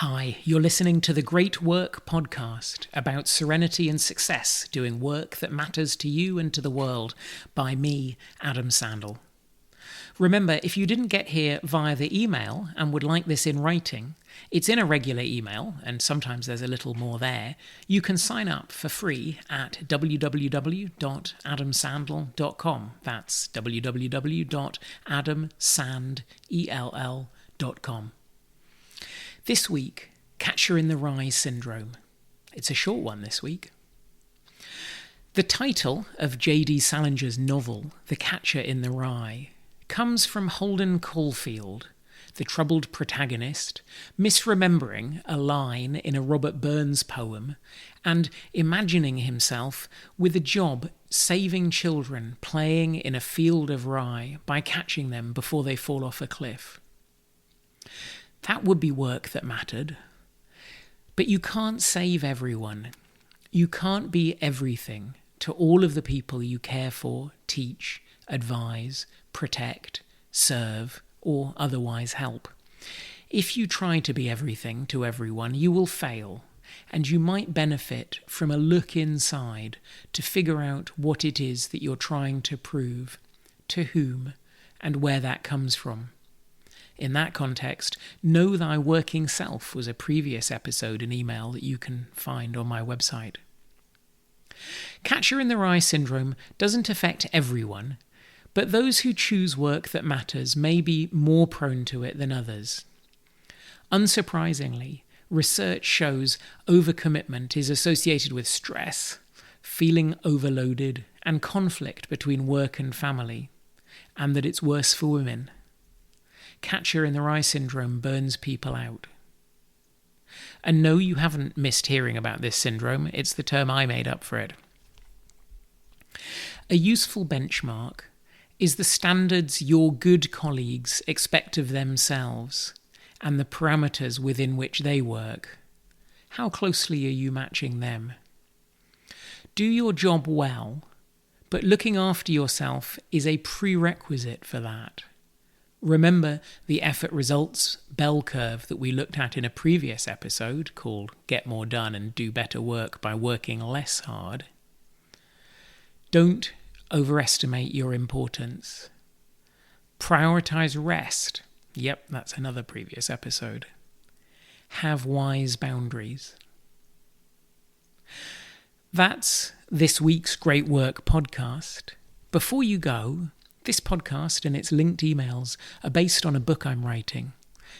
Hi, you're listening to the Great Work podcast about serenity and success, doing work that matters to you and to the world, by me, Adam Sandel. Remember, if you didn't get here via the email and would like this in writing, it's in a regular email, and sometimes there's a little more there. You can sign up for free at www.adamsandel.com. That's www.adamsandel.com. This week, Catcher in the Rye syndrome. It's a short one this week. The title of J.D. Salinger's novel, The Catcher in the Rye, comes from Holden Caulfield, the troubled protagonist, misremembering a line in a Robert Burns poem and imagining himself with a job saving children playing in a field of rye by catching them before they fall off a cliff. That would be work that mattered. But you can't save everyone. You can't be everything to all of the people you care for, teach, advise, protect, serve, or otherwise help. If you try to be everything to everyone, you will fail, and you might benefit from a look inside to figure out what it is that you're trying to prove, to whom, and where that comes from. In that context, Know Thy Working Self was a previous episode and email that you can find on my website. Catcher in the Rye syndrome doesn't affect everyone, but those who choose work that matters may be more prone to it than others. Unsurprisingly, research shows overcommitment is associated with stress, feeling overloaded, and conflict between work and family, and that it's worse for women. Catcher in the Rye syndrome burns people out. And no, you haven't missed hearing about this syndrome. It's the term I made up for it. A useful benchmark is the standards your good colleagues expect of themselves and the parameters within which they work. How closely are you matching them? Do your job well, but looking after yourself is a prerequisite for that. Remember the effort results bell curve that we looked at in a previous episode called Get More Done and Do Better Work by Working Less Hard. Don't overestimate your importance. Prioritize rest. Yep, that's another previous episode. Have wise boundaries. That's this week's Great Work podcast. Before you go, this podcast and its linked emails are based on a book I'm writing.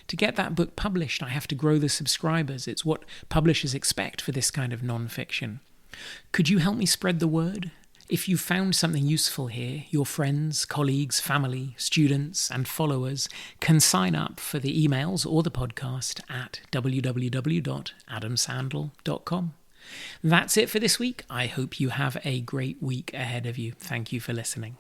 To get that book published, I have to grow the subscribers. It's what publishers expect for this kind of non-fiction. Could you help me spread the word? If you found something useful here, your friends, colleagues, family, students, and followers can sign up for the emails or the podcast at www.adamsandel.com. That's it for this week. I hope you have a great week ahead of you. Thank you for listening.